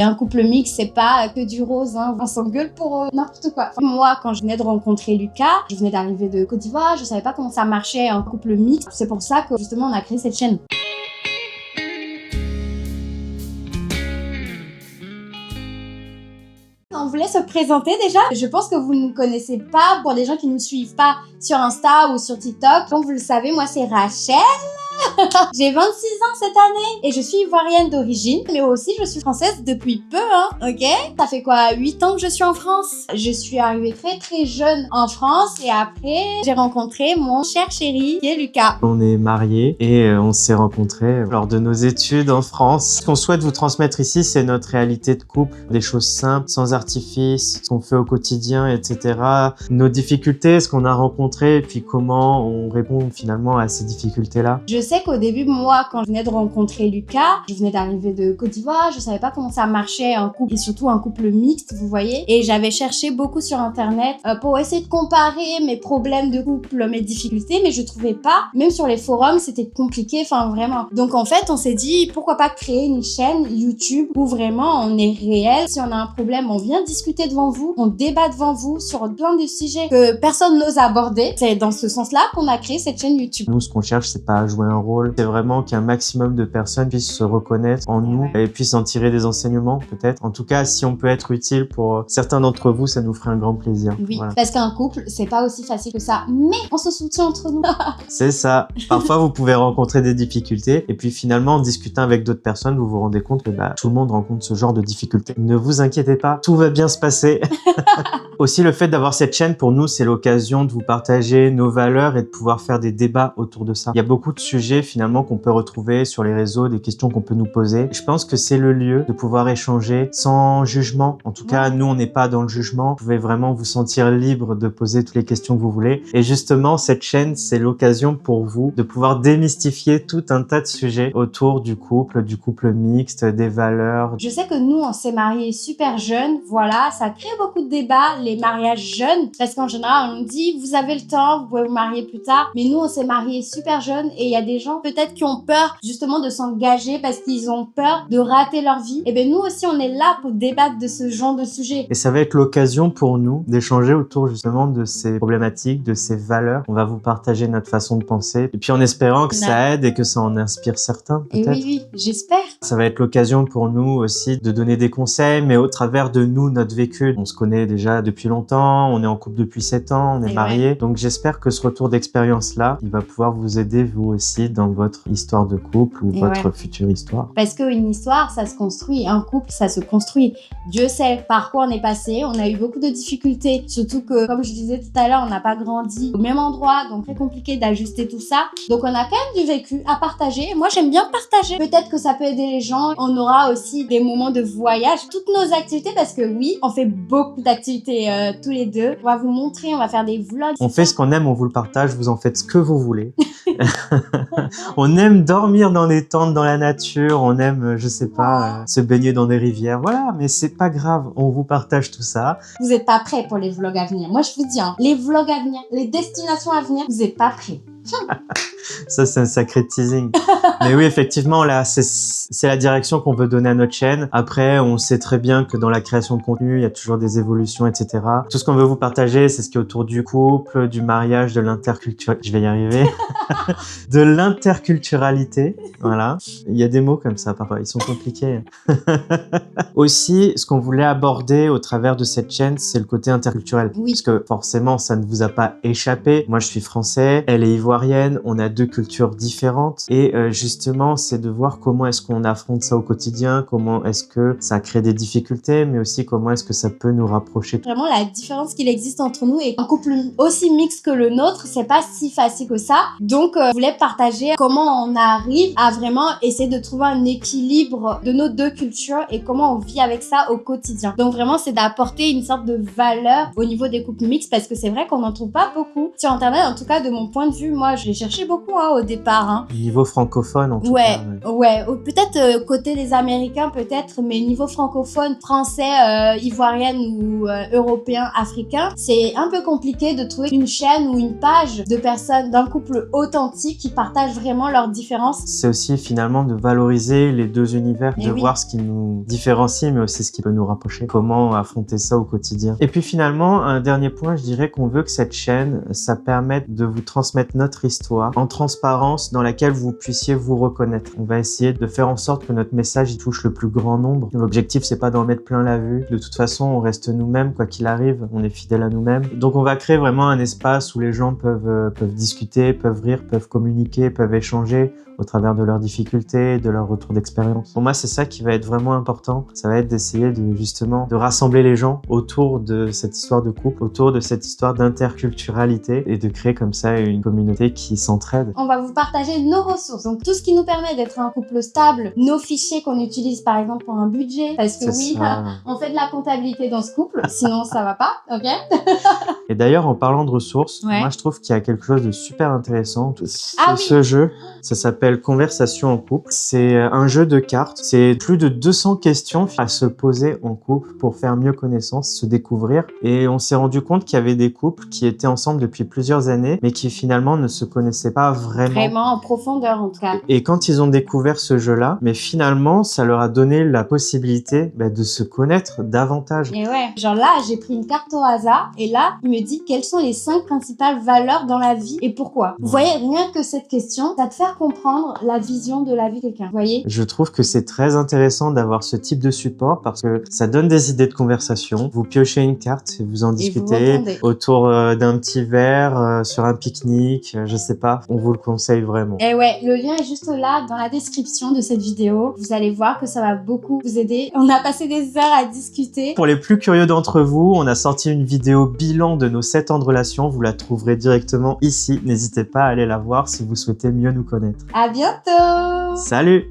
Un couple mixte, c'est pas que du rose, hein. On s'engueule pour n'importe quoi. Enfin, moi, quand je venais de rencontrer Lucas, je venais d'arriver de Côte d'Ivoire, je savais pas comment ça marchait un couple mixte. C'est pour ça que justement on a créé cette chaîne. On voulait se présenter déjà. Je pense que vous ne nous connaissez pas pour les gens qui ne nous suivent pas sur Insta ou sur TikTok. Comme vous le savez, moi c'est Rachel. J'ai 26 ans cette année et je suis ivoirienne d'origine, mais aussi je suis française depuis peu, ok? Ça fait quoi, 8 ans que je suis en France? Je suis arrivée très très jeune en France et après j'ai rencontré mon cher chéri qui est Lucas. On est mariés et on s'est rencontrés lors de nos études en France. Ce qu'on souhaite vous transmettre ici, c'est notre réalité de couple, des choses simples, sans artifice, ce qu'on fait au quotidien, etc. Nos difficultés, ce qu'on a rencontré et puis comment on répond finalement à ces difficultés-là. Je sais qu'au début, moi, quand je venais de rencontrer Lucas, je venais d'arriver de Côte d'Ivoire, je savais pas comment ça marchait un couple, et surtout un couple mixte, vous voyez. Et j'avais cherché beaucoup sur Internet pour essayer de comparer mes problèmes de couple, mes difficultés, mais je trouvais pas. Même sur les forums, c'était compliqué, enfin vraiment. Donc en fait, on s'est dit, pourquoi pas créer une chaîne YouTube où vraiment on est réel. Si on a un problème, on vient discuter devant vous, on débat devant vous sur plein de sujets que personne n'ose aborder. C'est dans ce sens-là qu'on a créé cette chaîne YouTube. Nous, ce qu'on cherche, c'est pas jouer un rôle, c'est vraiment qu'un maximum de personnes puissent se reconnaître en nous et puissent en tirer des enseignements, peut-être. En tout cas, si on peut être utile pour certains d'entre vous, ça nous ferait un grand plaisir. Oui, voilà. Parce qu'un couple, c'est pas aussi facile que ça, mais on se soutient entre nous. C'est ça. Parfois, vous pouvez rencontrer des difficultés et puis finalement, en discutant avec d'autres personnes, vous vous rendez compte que tout le monde rencontre ce genre de difficultés. Ne vous inquiétez pas, tout va bien se passer. Aussi, le fait d'avoir cette chaîne, pour nous, c'est l'occasion de vous partager nos valeurs et de pouvoir faire des débats autour de ça. Il y a beaucoup de sujets, finalement, qu'on peut retrouver sur les réseaux, des questions qu'on peut nous poser. Je pense que c'est le lieu de pouvoir échanger sans jugement. En tout cas, nous, on n'est pas dans le jugement. Vous pouvez vraiment vous sentir libre de poser toutes les questions que vous voulez. Et justement, cette chaîne, c'est l'occasion pour vous de pouvoir démystifier tout un tas de sujets autour du couple mixte, des valeurs. Je sais que nous, on s'est mariés super jeunes. Voilà, ça crée beaucoup de débats, les mariages jeunes. Parce qu'en général, on nous dit, vous avez le temps, vous pouvez vous marier plus tard. Mais nous, on s'est mariés super jeunes et il y a des gens peut-être qui ont peur justement de s'engager parce qu'ils ont peur de rater leur vie. Et bien nous aussi, on est là pour débattre de ce genre de sujet. Et ça va être l'occasion pour nous d'échanger autour justement de ces problématiques, de ces valeurs. On va vous partager notre façon de penser. Et puis en espérant que ça aide et que ça en inspire certains, peut-être. Et oui, j'espère. Ça va être l'occasion pour nous aussi de donner des conseils, mais au travers de nous, notre vécu. On se connaît déjà depuis longtemps, on est en couple depuis 7 ans, on est mariés. Donc j'espère que ce retour d'expérience-là, il va pouvoir vous aider vous aussi dans votre histoire de couple ou votre future histoire. Parce qu'une histoire, ça se construit. Un couple, ça se construit. Dieu sait par quoi on est passé. On a eu beaucoup de difficultés. Surtout que, comme je disais tout à l'heure, on n'a pas grandi au même endroit. Donc, très compliqué d'ajuster tout ça. Donc, on a quand même du vécu à partager. Moi, j'aime bien partager. Peut-être que ça peut aider les gens. On aura aussi des moments de voyage. Toutes nos activités, parce que oui, on fait beaucoup d'activités tous les deux. On va vous montrer, on va faire des vlogs. On fait ce qu'on aime, on vous le partage. Vous en faites ce que vous voulez. On aime dormir dans les tentes, dans la nature, on aime, je sais pas, se baigner dans des rivières, voilà, mais c'est pas grave, on vous partage tout ça. Vous n'êtes pas prêts pour les vlogs à venir. Moi, je vous dis, les vlogs à venir, les destinations à venir, vous n'êtes pas prêts. Ça, c'est un sacré teasing. Mais oui, effectivement, là, c'est la direction qu'on veut donner à notre chaîne. Après, on sait très bien que dans la création de contenu, il y a toujours des évolutions, etc. Tout ce qu'on veut vous partager, c'est ce qui est autour du couple, du mariage, de l'interculturalité. Je vais y arriver. De l'interculturalité. Voilà. Il y a des mots comme ça, parfois. Ils sont compliqués. Aussi, ce qu'on voulait aborder au travers de cette chaîne, c'est le côté interculturel. Oui. Parce que forcément, ça ne vous a pas échappé. Moi, je suis français. Elle est ivoirienne. On a 2 cultures différentes. Et justement, c'est de voir comment est-ce qu'on affronte ça au quotidien, comment est-ce que ça crée des difficultés, mais aussi comment est-ce que ça peut nous rapprocher. Vraiment, la différence qu'il existe entre nous et un couple aussi mixte que le nôtre, c'est pas si facile que ça. Donc, je voulais partager comment on arrive à vraiment essayer de trouver un équilibre de nos 2 cultures et comment on vit avec ça au quotidien. Donc, vraiment, c'est d'apporter une sorte de valeur au niveau des couples mixtes parce que c'est vrai qu'on n'en trouve pas beaucoup sur Internet. En tout cas, de mon point de vue, moi, je l'ai cherché beaucoup au départ. Hein. Niveau francophone, en tout cas. Ouais. Peut-être côté des Américains, peut-être, mais niveau francophone, français, ivoirienne ou européen, africain, c'est un peu compliqué de trouver une chaîne ou une page de personnes d'un couple authentique qui partagent vraiment leurs différences. C'est aussi finalement de valoriser les deux univers, Et de oui. voir ce qui nous différencie, mais aussi ce qui peut nous rapprocher. Comment affronter ça au quotidien. Et puis finalement, un dernier point, je dirais qu'on veut que cette chaîne, ça permette de vous transmettre notre histoire en transparence dans laquelle vous puissiez vous reconnaître. On va essayer de faire en sorte que notre message il touche le plus grand nombre. L'objectif, c'est pas d'en mettre plein la vue. De toute façon, on reste nous-mêmes, quoi qu'il arrive. On est fidèle à nous-mêmes. Donc on va créer vraiment un espace où les gens peuvent discuter, peuvent rire, peuvent communiquer, peuvent échanger au travers de leurs difficultés, de leurs retours d'expérience. Pour moi, c'est ça qui va être vraiment important. Ça va être d'essayer de rassembler les gens autour de cette histoire de couple, autour de cette histoire d'interculturalité et de créer comme ça une communauté qui s'entraide. On va vous partager nos ressources, donc tout ce qui nous permet d'être un couple stable, nos fichiers qu'on utilise par exemple pour un budget, parce que oui, on fait de la comptabilité dans ce couple, sinon ça va pas, ok? Et d'ailleurs, en parlant de ressources, moi je trouve qu'il y a quelque chose de super intéressant. Ce jeu, ça s'appelle Conversation en couple. C'est un jeu de cartes. C'est plus de 200 questions à se poser en couple pour faire mieux connaissance, se découvrir. Et on s'est rendu compte qu'il y avait des couples qui étaient ensemble depuis plusieurs années, mais qui finalement ne se connaissaient pas vraiment. Vraiment en profondeur en tout cas. Et quand ils ont découvert ce jeu-là, mais finalement, ça leur a donné la possibilité de se connaître davantage. Et ouais, genre là, j'ai pris une carte au hasard et là, il me dit quelles sont les 5 principales valeurs dans la vie et pourquoi. Vous voyez, rien que cette question, ça te fait comprendre la vision de la vie de quelqu'un. Vous voyez? Je trouve que c'est très intéressant d'avoir ce type de support parce que ça donne des idées de conversation. Vous piochez une carte et vous en discutez autour d'un petit verre, sur un pique-nique, je sais pas. On vous le conseille vraiment. Et ouais, le lien est juste là dans la description de cette vidéo. Vous allez voir que ça va beaucoup vous aider. On a passé des heures à discuter. Pour les plus curieux d'entre vous, on a sorti une vidéo bilan de nos 7 ans de relation. Vous la trouverez directement ici. N'hésitez pas à aller la voir si vous souhaitez mieux nous connaître. À bientôt! Salut!